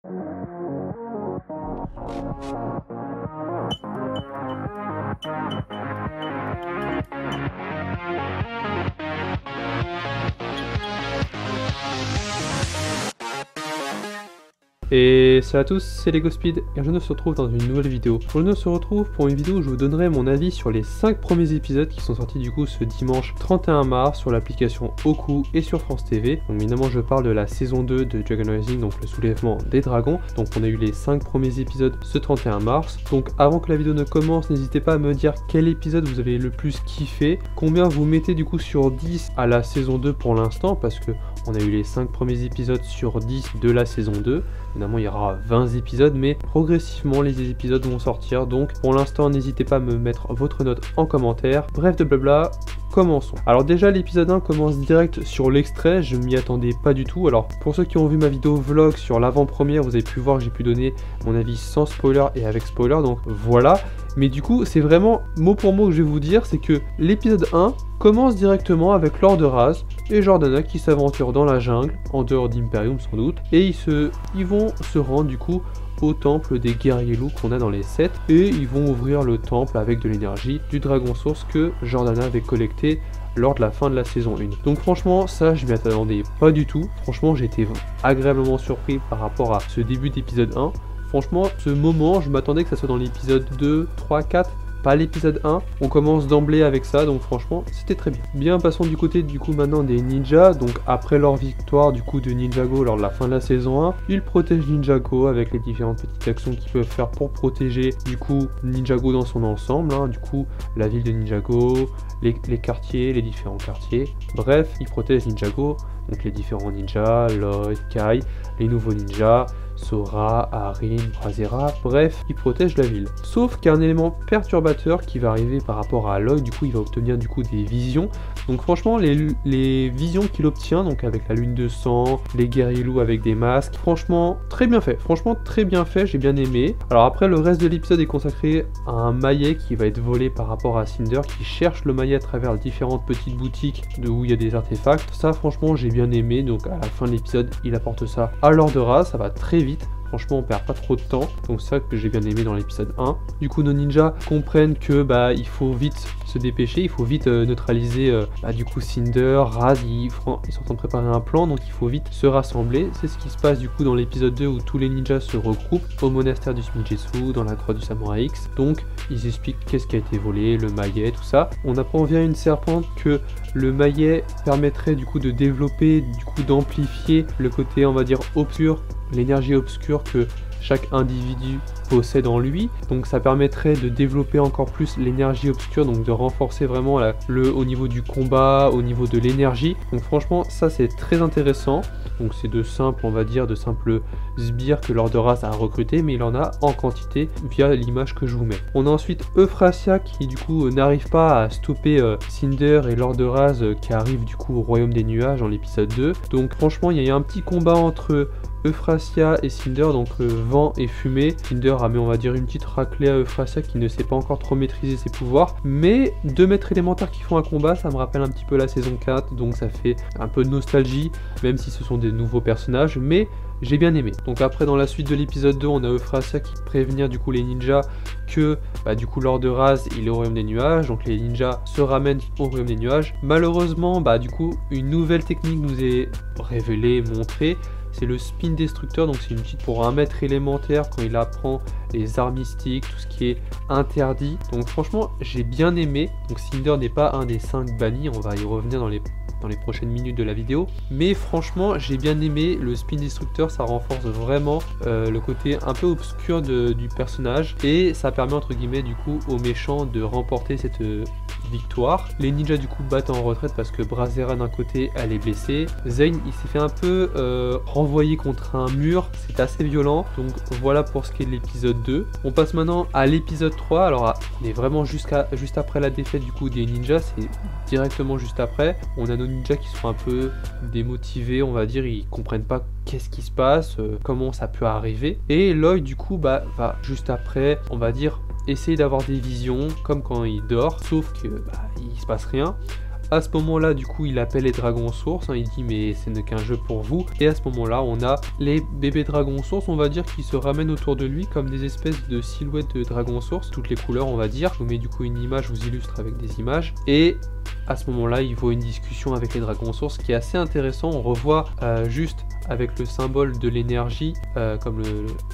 Et salut à tous, c'est LegoSpeed et je se retrouve dans une nouvelle vidéo. Je se retrouve pour une vidéo où je vous donnerai mon avis sur les 5 premiers épisodes qui sont sortis du coup ce dimanche 31 mars sur l'application Oku et sur France TV. Donc évidemment je parle de la saison 2 de Dragon Rising, donc le soulèvement des dragons. Donc on a eu les 5 premiers épisodes ce 31 mars. Donc avant que la vidéo ne commence, n'hésitez pas à me dire quel épisode vous avez le plus kiffé, combien vous mettez du coup sur 10 à la saison 2 pour l'instant, parce que on a eu les 5 premiers épisodes sur 10 de la saison 2. Évidemment, il y aura 20 épisodes, mais progressivement, les épisodes vont sortir. Donc, pour l'instant, n'hésitez pas à me mettre votre note en commentaire. Bref de blabla, commençons. Alors déjà, l'épisode 1 commence direct sur l'extrait. Je m'y attendais pas du tout. Alors, pour ceux qui ont vu ma vidéo vlog sur l'avant-première, vous avez pu voir que j'ai pu donner mon avis sans spoiler et avec spoiler. Donc, voilà. Mais du coup, c'est vraiment mot pour mot que je vais vous dire, c'est que l'épisode 1 commence directement avec Lord Raz et Jordana qui s'aventurent dans la jungle, en dehors d'Imperium sans doute, et ils vont se rendre du coup au temple des guerriers loups qu'on a dans les 7, et ils vont ouvrir le temple avec de l'énergie du dragon source que Jordana avait collecté lors de la fin de la saison 1. Donc franchement, ça je m'y attendais pas du tout. Franchement, j'ai été agréablement surpris par rapport à ce début d'épisode 1. Franchement, ce moment, je m'attendais que ça soit dans l'épisode 2, 3, 4, pas l'épisode 1. On commence d'emblée avec ça, donc franchement, c'était très bien. Bien, passons du côté du coup maintenant des ninjas. Donc après leur victoire du coup de Ninjago lors de la fin de la saison 1, ils protègent Ninjago avec les différentes petites actions qu'ils peuvent faire pour protéger du coup Ninjago dans son ensemble, hein. Du coup, la ville de Ninjago, les quartiers, les différents quartiers. Bref, ils protègent Ninjago, donc les différents ninjas, Lloyd, Kai, les nouveaux ninjas, Sora, Harim, Brazera, bref, ils protègent la ville. Sauf qu'il y a un élément perturbateur qui va arriver par rapport à Lloyd, du coup il va obtenir du coup des visions. Donc franchement, les visions qu'il obtient, donc avec la lune de sang, les guerriers loups avec des masques, franchement très bien fait, j'ai bien aimé. Alors après, le reste de l'épisode est consacré à un maillet qui va être volé par rapport à Cinder, qui cherche le maillet à travers différentes petites boutiques où il y a des artefacts. Ça franchement j'ai bien aimé, donc à la fin de l'épisode il apporte ça à Lord Raz, ça va très vite. Franchement, on perd pas trop de temps, donc c'est ça que j'ai bien aimé dans l'épisode 1. Du coup, nos ninjas comprennent que il faut vite se dépêcher, il faut vite neutraliser du coup Cinder, Raz, ils sont en train de préparer un plan, donc il faut vite se rassembler. C'est ce qui se passe du coup dans l'épisode 2 où tous les ninjas se regroupent au monastère du Smijetsu, dans la grotte du Samouraï X. Donc, ils expliquent qu'est-ce qui a été volé, le maillet, tout ça. On apprend via une serpente que le maillet permettrait du coup de développer, du coup d'amplifier le côté, on va dire, obscur, l'énergie obscure que chaque individu possède en lui, donc ça permettrait de développer encore plus l'énergie obscure, donc de renforcer vraiment au niveau du combat, au niveau de l'énergie. Donc franchement, ça c'est très intéressant. Donc c'est de simples, on va dire, de simples sbires que Lord Raz a recruté, mais il en a en quantité via l'image que je vous mets. On a ensuite Euphrasia qui du coup n'arrive pas à stopper Cinder et Lord Raz qui arrivent du coup au royaume des nuages dans l'épisode 2. Donc franchement, il y a un petit combat entre Euphrasia et Cinder, donc vent et fumée. Cinder a mis, on va dire, une petite raclée à Euphrasia qui ne sait pas encore trop maîtriser ses pouvoirs, mais deux maîtres élémentaires qui font un combat, ça me rappelle un petit peu la saison 4, donc ça fait un peu de nostalgie, même si ce sont des nouveaux personnages, mais j'ai bien aimé. Donc après, dans la suite de l'épisode 2, on a Euphrasia qui prévenir du coup les ninjas que du coup Lord Raz il est au royaume des nuages, donc les ninjas se ramènent au royaume des nuages. Malheureusement, du coup une nouvelle technique nous est révélée, montrée. C'est le spin destructeur, donc c'est une petite pour un maître élémentaire quand il apprend les arts mystiques, tout ce qui est interdit. Donc franchement, j'ai bien aimé. Donc Cinder n'est pas un des 5 bannis, on va y revenir dans les prochaines minutes de la vidéo. Mais franchement, j'ai bien aimé le spin destructeur, ça renforce vraiment le côté un peu obscur du personnage. Et ça permet entre guillemets du coup aux méchants de remporter cette victoire. Les ninjas du coup battent en retraite parce que Brazera d'un côté elle est blessée. Zane il s'est fait un peu renvoyer contre un mur, c'est assez violent. Donc voilà pour ce qui est de l'épisode 2. On passe maintenant à l'épisode 3. Alors on est vraiment juste après la défaite du coup des ninjas, c'est directement juste après. On a nos ninjas qui sont un peu démotivés, on va dire, ils comprennent pas qu'est-ce qui se passe, comment ça peut arriver. Et Lloyd du coup va juste après, on va dire, essayer d'avoir des visions comme quand il dort, sauf que il se passe rien. À ce moment-là, du coup, il appelle les dragons sources, hein, il dit mais ce n'est qu'un jeu pour vous. Et à ce moment-là, on a les bébés dragons sources, on va dire, qui se ramènent autour de lui comme des espèces de silhouettes de dragons sources, toutes les couleurs, on va dire. Je vous mets du coup une image, je vous illustre avec des images. Et à ce moment-là, il voit une discussion avec les dragons sources qui est assez intéressant. On revoit juste avec le symbole de l'énergie, comme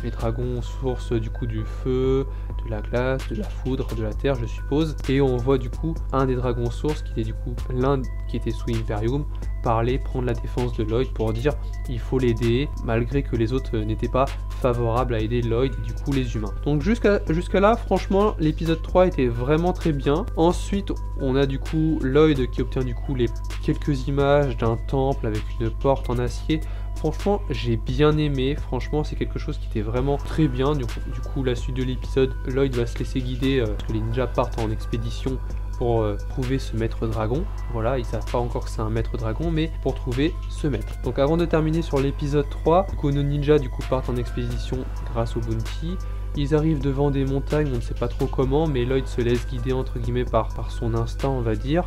les dragons sources du coup du feu, de la glace, de la foudre, de la terre, je suppose. Et on voit du coup un des dragons sources qui était du coup l'un qui était sous Imperium parler, prendre la défense de Lloyd pour dire il faut l'aider, malgré que les autres n'étaient pas favorables à aider Lloyd et du coup les humains. Donc jusqu'à là, franchement, l'épisode 3 était vraiment très bien. Ensuite, on a du coup Lloyd qui obtient du coup les quelques images d'un temple avec une porte en acier. Franchement, j'ai bien aimé. Franchement, c'est quelque chose qui était vraiment très bien. Du coup, la suite de l'épisode, Lloyd va se laisser guider parce que les ninjas partent en expédition pour trouver ce maître dragon. Voilà, ils savent pas encore que c'est un maître dragon, mais pour trouver ce maître. Donc avant de terminer sur l'épisode 3, du coup, nos ninjas partent en expédition grâce au bounty. Ils arrivent devant des montagnes, on ne sait pas trop comment, mais Lloyd se laisse guider entre guillemets par son instinct, on va dire.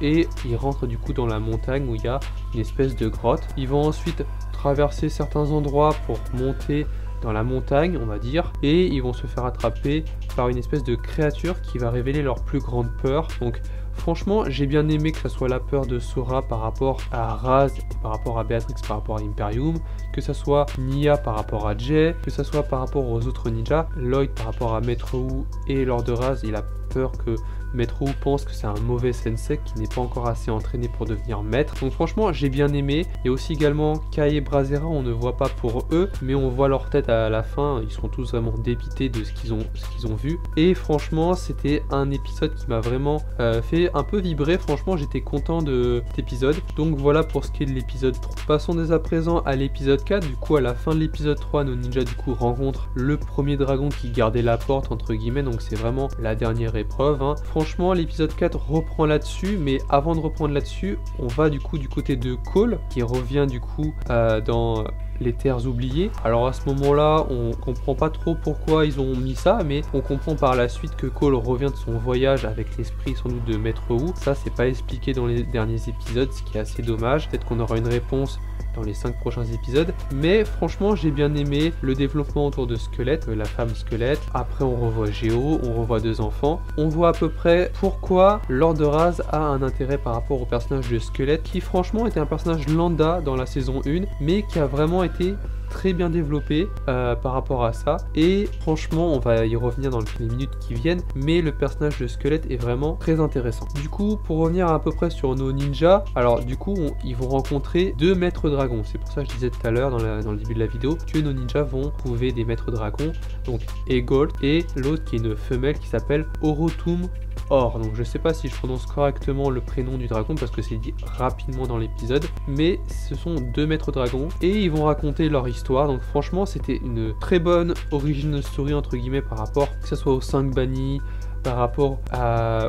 Et ils rentrent du coup dans la montagne où il y a une espèce de grotte. Ils vont ensuite traverser certains endroits pour monter dans la montagne, on va dire, et ils vont se faire attraper par une espèce de créature qui va révéler leur plus grande peur. Donc franchement, j'ai bien aimé que ça soit la peur de Sora par rapport à Raz, par rapport à Beatrix, par rapport à Imperium, que ça soit Nya par rapport à Jay, que ça soit par rapport aux autres ninjas, Lloyd par rapport à Maître Wu et Lord Raz. Il a peur que Maître Wu pense que c'est un mauvais sensei qui n'est pas encore assez entraîné pour devenir maître. Donc franchement, j'ai bien aimé. Et aussi également Kai et Brazera, on ne voit pas pour eux, mais on voit leur tête à la fin. Ils sont tous vraiment dépités de ce qu'ils ont vu. Et franchement, c'était un épisode qui m'a vraiment fait un peu vibrer. Franchement, j'étais content de cet épisode. Donc voilà pour ce qui est de l'épisode 3. Passons dès à présent à l'épisode 4. Du coup, à la fin de l'épisode 3, nos ninjas du coup rencontrent le premier dragon qui gardait la porte entre guillemets. Donc c'est vraiment la dernière épreuve, hein. Franchement, l'épisode 4 reprend là-dessus, mais avant de reprendre là-dessus, on va du coup du côté de Cole, qui revient du coup dans les terres oubliées. Alors à ce moment-là, on comprend pas trop pourquoi ils ont mis ça, mais on comprend par la suite que Cole revient de son voyage avec l'esprit sans doute de Maître Wu. Ça, c'est pas expliqué dans les derniers épisodes, ce qui est assez dommage. Peut-être qu'on aura une réponse dans les 5 prochains épisodes, mais franchement j'ai bien aimé le développement autour de Squelette, la femme Squelette. Après on revoit Géo, on revoit 2 enfants, on voit à peu près pourquoi Lord Raz a un intérêt par rapport au personnage de Squelette, qui franchement était un personnage lambda dans la saison 1, mais qui a vraiment été très bien développé par rapport à ça. Et franchement, on va y revenir dans les minutes qui viennent, mais le personnage de Squelette est vraiment très intéressant. Du coup, pour revenir à peu près sur nos ninjas, alors du coup, ils vont rencontrer 2 maîtres dragons. C'est pour ça que je disais tout à l'heure dans le début de la vidéo que nos ninjas vont trouver des maîtres dragons, donc Egold et l'autre qui est une femelle qui s'appelle Orotum Or. Donc je sais pas si je prononce correctement le prénom du dragon parce que c'est dit rapidement dans l'épisode, mais ce sont 2 maîtres dragons et ils vont raconter leur histoire. Donc franchement c'était une très bonne origin story entre guillemets par rapport que ce soit aux 5 bannis, par rapport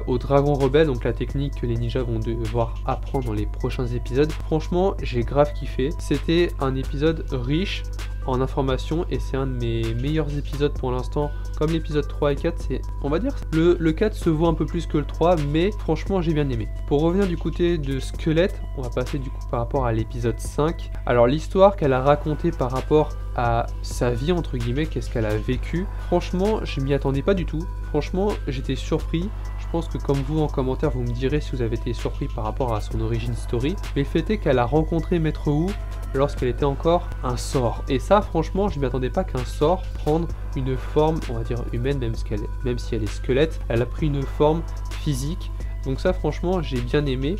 au dragon rebelle, donc la technique que les ninjas vont devoir apprendre dans les prochains épisodes. Franchement j'ai grave kiffé, c'était un épisode riche en informations et c'est un de mes meilleurs épisodes pour l'instant. Comme l'épisode 3 et 4, c'est, on va dire, le 4 se vaut un peu plus que le 3, mais franchement j'ai bien aimé. Pour revenir du côté de Squelette, on va passer du coup par rapport à l'épisode 5. Alors l'histoire qu'elle a racontée par rapport à sa vie entre guillemets, qu'est-ce qu'elle a vécu, franchement je m'y attendais pas du tout. Franchement j'étais surpris. Je pense que comme vous en commentaire vous me direz si vous avez été surpris par rapport à son origin story, mais le fait est qu'elle a rencontré Maître Wu lorsqu'elle était encore un sort, et ça franchement je m'y attendais pas qu'un sort prenne une forme on va dire humaine, même si elle est squelette, elle a pris une forme physique. Donc ça franchement j'ai bien aimé.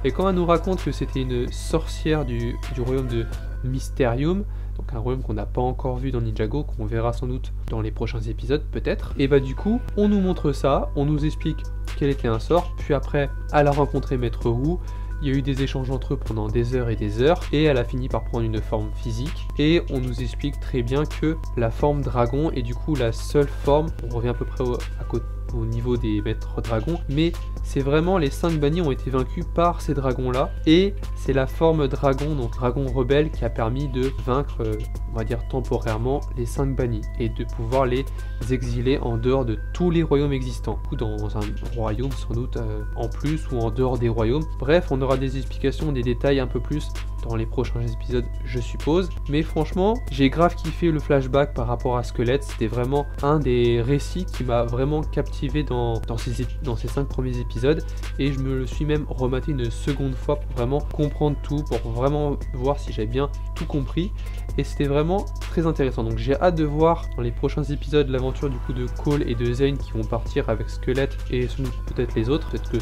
Et quand elle nous raconte que c'était une sorcière du royaume de Mysterium, donc un royaume qu'on n'a pas encore vu dans Ninjago, qu'on verra sans doute dans les prochains épisodes peut-être, et bah du coup on nous montre ça, on nous explique quel était un sort, puis après elle a rencontré Maître Wu. Il y a eu des échanges entre eux pendant des heures, et elle a fini par prendre une forme physique. Et on nous explique très bien que la forme dragon est du coup la seule forme, on revient à peu près au niveau des maîtres dragons, mais c'est vraiment les 5 bannis ont été vaincus par ces dragons là, et c'est la forme dragon, donc dragon rebelle, qui a permis de vaincre, on va dire temporairement, les 5 bannis, et de pouvoir les exiler en dehors de tous les royaumes existants, ou dans un royaume sans doute en plus, ou en dehors des royaumes. Bref, on aura des explications, des détails un peu plus dans les prochains épisodes, je suppose. Mais franchement, j'ai grave kiffé le flashback par rapport à Squelette. C'était vraiment un des récits qui m'a vraiment captivé dans ces 5 premiers épisodes. Et je me le suis même rematé une seconde fois pour vraiment comprendre tout, pour vraiment voir si j'avais bien tout compris. Et c'était vraiment très intéressant. Donc j'ai hâte de voir dans les prochains épisodes l'aventure du coup de Cole et de Zane qui vont partir avec Squelette et sans doute peut-être les autres. Peut-être que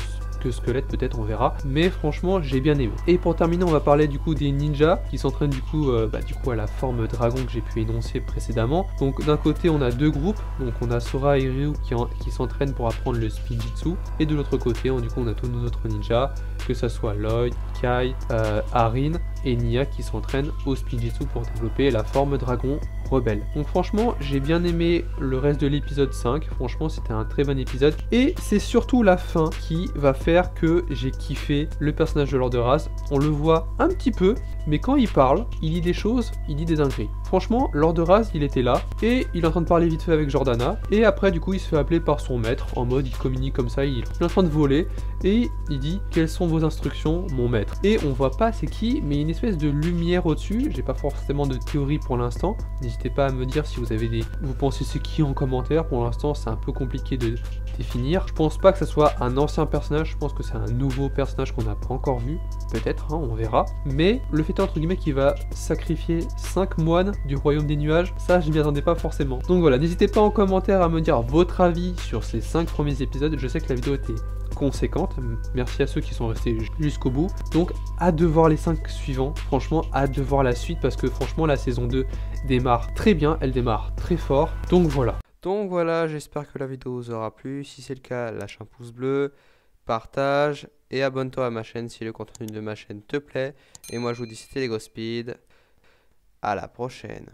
Squelette, peut-être, on verra, mais franchement j'ai bien aimé. Et pour terminer, on va parler du coup des ninjas qui s'entraînent du coup à la forme dragon que j'ai pu énoncer précédemment. Donc d'un côté on a 2 groupes, donc on a Sora et Ryu qui s'entraînent pour apprendre le Spinjitzu, et de l'autre côté du coup on a tous nos autres ninjas, que ça soit Lloyd, Kai, Harin et Nya qui s'entraînent au Spinjitzu pour développer la forme dragon rebelle. Donc franchement j'ai bien aimé le reste de l'épisode 5, franchement c'était un très bon épisode, et c'est surtout la fin qui va faire que j'ai kiffé le personnage de Lord de Raz. On le voit un petit peu, mais quand il parle, il dit des choses, il dit des dingueries. Franchement, Lord de Raz, il était là, et il est en train de parler vite fait avec Jordana, et après du coup il se fait appeler par son maître, en mode il communique comme ça, il est en train de voler, et il dit « Quelles sont vos instructions, mon maître ?» Et on voit pas c'est qui, mais une espèce de lumière au-dessus, j'ai pas forcément de théorie pour l'instant, n'hésitez pas à me dire si vous avez vous pensez c'est qui en commentaire. Pour l'instant c'est un peu compliqué de définir. Je pense pas que ce soit un ancien personnage, je pense que c'est un nouveau personnage qu'on n'a pas encore vu, peut-être, on verra. Mais le fait entre guillemets qu'il va sacrifier 5 moines du royaume des nuages, ça je m'y attendais pas forcément. Donc voilà, n'hésitez pas en commentaire à me dire votre avis sur ces 5 premiers épisodes. Je sais que la vidéo était conséquente, merci à ceux qui sont restés jusqu'au bout. Donc hâte de voir les 5 suivants, franchement hâte de voir la suite, parce que franchement la saison 2 démarre très bien, elle démarre très fort, donc voilà, j'espère que la vidéo vous aura plu. Si c'est le cas, lâche un pouce bleu, partage et abonne-toi à ma chaîne si le contenu de ma chaîne te plaît. Et moi je vous dis c'était LegoSpeed, à la prochaine.